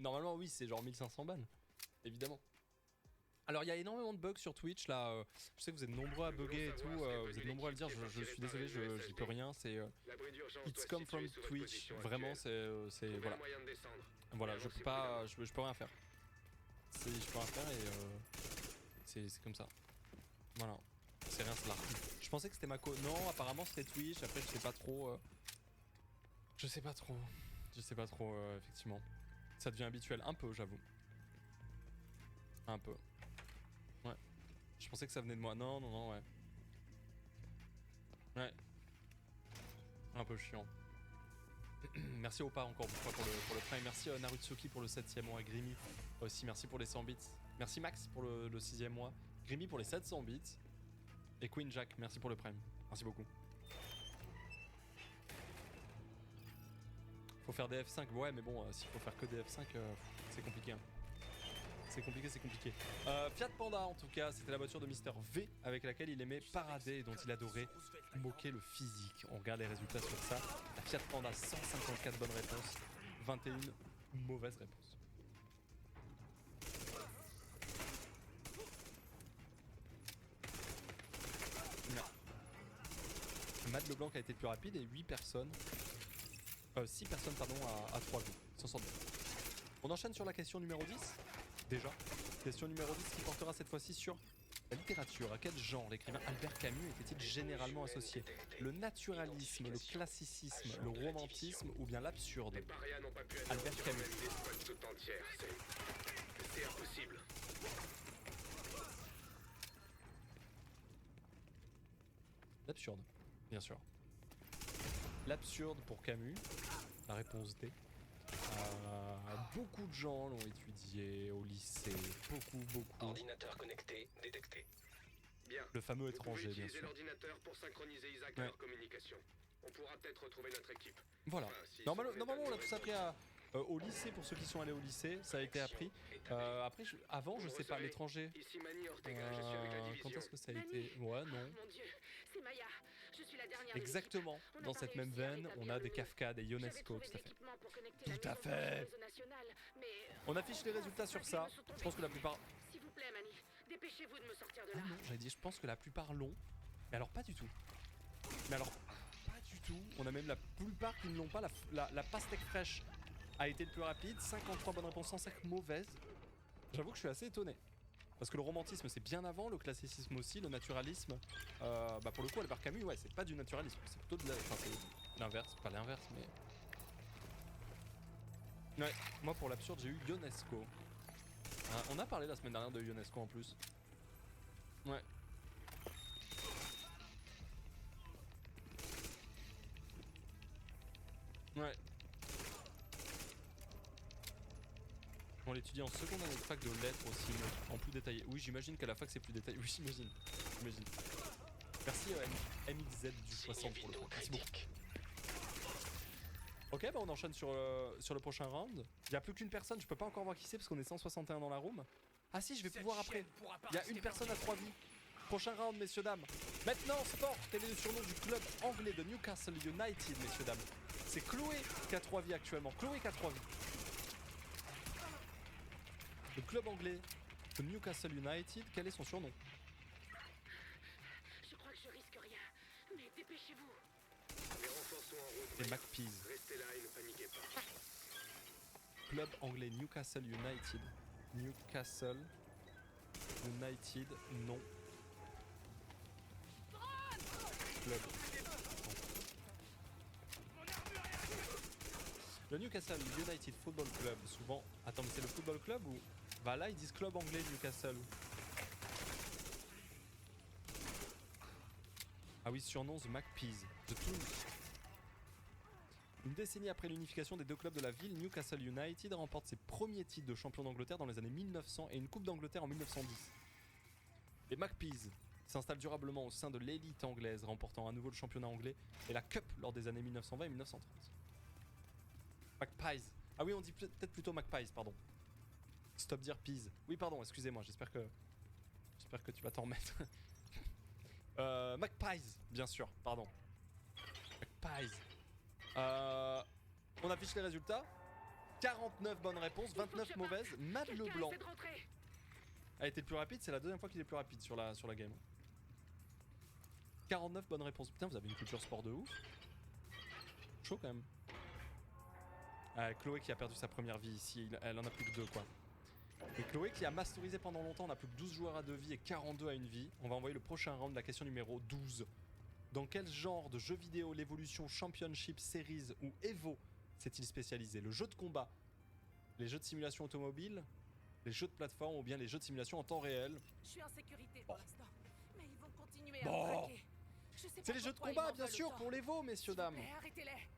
Normalement, oui, c'est genre 1500 balles. Évidemment. Alors, il y a énormément de bugs sur Twitch là. Je sais que vous êtes nombreux à bugger et tout. Vous êtes nombreux à le dire. Je suis désolé, j'y peux rien. C'est It's come from Twitch. Vraiment, c'est voilà. Voilà, je peux pas, je peux rien faire. Je peux rien faire et c'est comme ça. Voilà. C'est rien, c'est là. Je pensais que c'était ma non, apparemment c'était Twitch. Après, je sais pas trop. Je sais pas trop. Je sais pas trop, effectivement. Ça devient habituel, un peu, j'avoue. Un peu. Ouais. Je pensais que ça venait de moi. Non, non, non, ouais. Ouais. Un peu chiant. Merci Opa encore une fois pour le prime. Merci Narutsuki pour le 7ème mois. Grimy aussi, merci pour les 100 bits. Merci Max pour le 6ème mois. Grimy pour les 700 bits. Et Queen Jack, merci pour le prime. Merci beaucoup. Faut faire des F5, ouais, mais bon, s'il faut faire que des F5, c'est compliqué. Hein. C'est compliqué, c'est compliqué. Fiat Panda, en tout cas, c'était la voiture de Mister V avec laquelle il aimait parader et dont il adorait moquer le physique. On regarde les résultats sur ça. La Fiat Panda, 154 bonnes réponses, 21 mauvaises réponses. Matt Leblanc a été le plus rapide et 8 personnes. 6 personnes, pardon, à 3 vies. 162. On enchaîne sur la question numéro 10. Déjà. Question numéro 10 qui portera cette fois-ci sur la littérature. À quel genre l'écrivain Albert Camus était-il généralement associé? Le naturalisme, le classicisme, le romantisme ou bien l'absurde? Albert Camus. C'est impossible. L'absurde, bien sûr. L'absurde pour Camus. La réponse D. Beaucoup de gens l'ont étudié au lycée. Beaucoup. Ordinateur connecté, détecté. Bien. Le fameux étranger, bien sûr. L'ordinateur pour synchroniser Isaac à leur communication. On pourra peut-être retrouver notre équipe. Voilà. Normalement, on a tous appris au lycée, pour ceux qui sont allés au lycée, ça a été appris. Après, avant, je sais pas, l'étranger. Ici Mani Ortega, je suis avec la division. Quand est-ce que ça a été? Ouais, non. Mon Dieu, c'est Maya. Je suis la dernière. Exactement. Dans cette même veine, on a des Kafka, des Ionesco, tout à fait. Tout à fait. On affiche les résultats sur ça. Je pense que la plupart. S'il vous plaît, Mani, dépêchez-vous de me sortir de là. Ah non, j'avais dit, je pense que la plupart l'ont. Mais alors, pas du tout. Mais alors, pas du tout. On a même la plupart qui ne l'ont pas. La pastèque fraîche a été le plus rapide. 53 bonnes réponses, 105 mauvaises. J'avoue que je suis assez étonné. Parce que le romantisme, c'est bien avant, le classicisme aussi, le naturalisme. Bah pour le coup, Albert Camus, ouais, c'est pas du naturalisme. C'est plutôt de la. Enfin, c'est l'inverse. Pas l'inverse, mais. Ouais, moi pour l'absurde, j'ai eu Ionesco. On a parlé la semaine dernière de Ionesco en plus. Ouais. Ouais. On l'étudie en seconde année de fac de lettres aussi, en plus détaillé. Oui, j'imagine qu'à la fac c'est plus détaillé. Oui, j'imagine. Merci MXZ du 60 pour le coup. Merci beaucoup. Ok, bah on enchaîne sur le prochain round. Il n'y a plus qu'une personne, je peux pas encore voir qui c'est parce qu'on est 161 dans la room. Ah si, je vais pouvoir après. Il y a une personne à 3 vies. Prochain round, messieurs, dames. Maintenant, sport, quel est le surnom du club anglais de Newcastle United, messieurs, dames? C'est Chloé qui a 3 vies actuellement. Chloé qui a 3 vies. Le club anglais de Newcastle United, quel est son surnom? Je crois que je risque rien, mais dépêchez-vous. Les renforts sont en route. Et McPease. Restez là et ne paniquez pas. Club anglais Newcastle United. Newcastle United, non. Club. Le Newcastle United Football Club, souvent. Attends, mais c'est le football club ou. Bah là, ils disent club anglais Newcastle. Ah oui, surnom The McPease. The Twins. Une décennie après l'unification des deux clubs de la ville, Newcastle United remporte ses premiers titres de champion d'Angleterre dans les années 1900 et une Coupe d'Angleterre en 1910. Les McPease s'installent durablement au sein de l'élite anglaise, remportant à nouveau le championnat anglais et la Cup lors des années 1920 et 1930. McPies. Ah oui, on dit peut-être plutôt McPies, pardon. Stop dire Peas. Oui, pardon, excusez-moi, j'espère que tu vas t'en remettre. McPies, bien sûr, pardon. McPies. On affiche les résultats. 49 bonnes réponses, 29 mauvaises. Mad Quelqu'un Leblanc essaie de rentrer. a été le plus rapide, c'est la deuxième fois qu'il est plus rapide sur la game. 49 bonnes réponses. Putain, vous avez une culture sport de ouf. Chaud quand même. Chloé qui a perdu sa première vie ici, elle en a plus que 2 quoi. Et Chloé qui a masterisé pendant longtemps, on a plus que 12 joueurs à 2 vies et 42 à 1 vie. On va envoyer le prochain round, la question numéro 12. Dans quel genre de jeu vidéo l'évolution Championship Series ou Evo s'est-il spécialisé? Le jeu de combat, les jeux de simulation automobile, les jeux de plateforme ou bien les jeux de simulation en temps réel? Je suis en sécurité pour l'instant. Mais ils vont continuer à Bon. me traquer. Je sais pas C'est les jeux de pourquoi ils combat m'en bien veulent sûr autant. pour l'Evo messieurs S'il vous dames. plaît, arrêtez-les.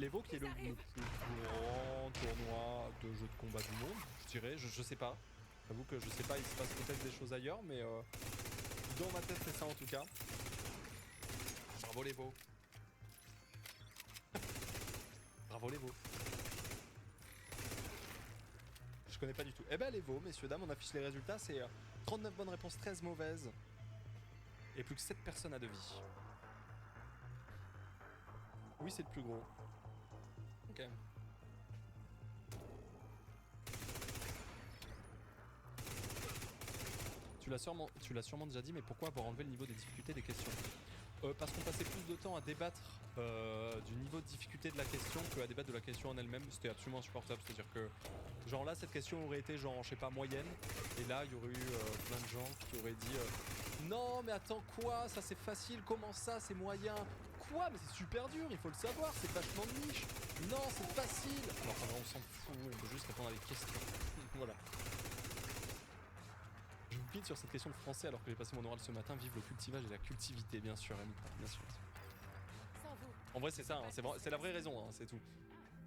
L'Evo qui est le Ils plus arrivent. grand tournoi de jeux de combat du monde, je dirais, je sais pas. J'avoue que je sais pas, il se passe peut-être des choses ailleurs, mais dans ma tête c'est ça en tout cas. Bravo l'Evo. Bravo l'Evo. Je connais pas du tout. Eh ben l'Evo, messieurs dames, on affiche les résultats, c'est 39 bonnes réponses, 13 mauvaises. Et plus que 7 personnes à 2 vies. Oui, c'est le plus gros. Ok. Tu l'as sûrement déjà dit, mais pourquoi avoir enlevé le niveau des difficultés des questions? Parce qu'on passait plus de temps à débattre du niveau de difficulté de la question qu'à débattre de la question en elle-même. C'était absolument insupportable. C'est-à-dire que, genre là, cette question aurait été genre, je sais pas, moyenne. Et là, il y aurait eu plein de gens qui auraient dit non, mais attends, quoi? Ça c'est facile, comment ça? C'est moyen? Quoi? Mais c'est super dur, il faut le savoir, c'est vachement de niche. Non, c'est facile. Alors qu'en vrai, on s'en fout, on peut juste répondre à des questions. Voilà. Je vous quitte sur cette question de français alors que j'ai passé mon oral ce matin. Vive le cultivage et la cultivité, bien sûr, Annie. Bien sûr. Sans vous. En vrai, c'est ça, hein, c'est la vraie raison, hein, c'est tout.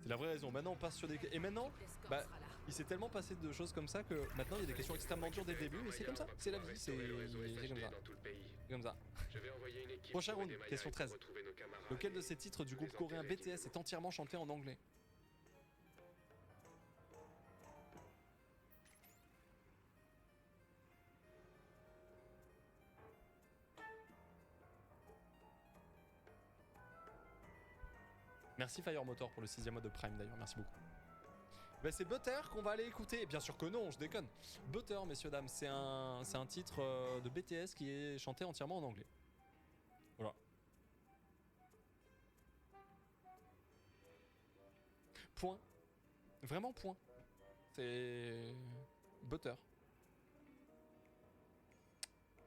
C'est la vraie raison. Maintenant, on passe sur des... Et maintenant, Le score bah, sera là. il s'est tellement passé de choses comme ça que maintenant, il y a des questions extrêmement dures dès le début. Et c'est comme ça, c'est la vie, c'est comme ça. Dans tout le pays. C'est comme ça. Je vais envoyer une équipe Prochain trouver round, des Mayas question pour 13. retrouver nos camarades. Lequel de ces titres du groupe coréen BTS est entièrement chanté en anglais? Merci Fire Motor pour le 6ème mode de Prime d'ailleurs, merci beaucoup. Bah c'est Butter qu'on va aller écouter. Bien sûr que non, je déconne. Butter, messieurs dames, c'est un titre de BTS qui est chanté entièrement en anglais. Voilà. Point. Vraiment point. C'est Butter.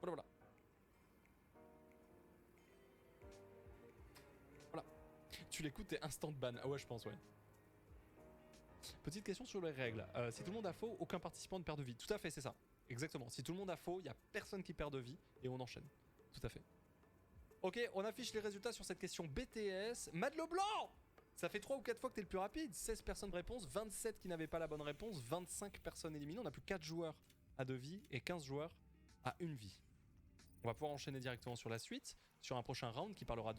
Voilà, voilà. Voilà. Tu l'écoutes, t'es instant ban. Ah ouais, je pense, ouais. Petite question sur les règles. Si tout le monde a faux, aucun participant ne perd de vie. Tout à fait, c'est ça. Exactement. Si tout le monde a faux, il n'y a personne qui perd de vie et on enchaîne. Tout à fait. Ok, on affiche les résultats sur cette question BTS. Mad Leblanc! Ça fait 3 ou 4 fois que t'es le plus rapide. 16 personnes de réponse, 27 qui n'avaient pas la bonne réponse, 25 personnes éliminées. On a plus 4 joueurs à 2 vies et 15 joueurs à 1 vie. On va pouvoir enchaîner directement sur la suite, sur un prochain round qui parlera de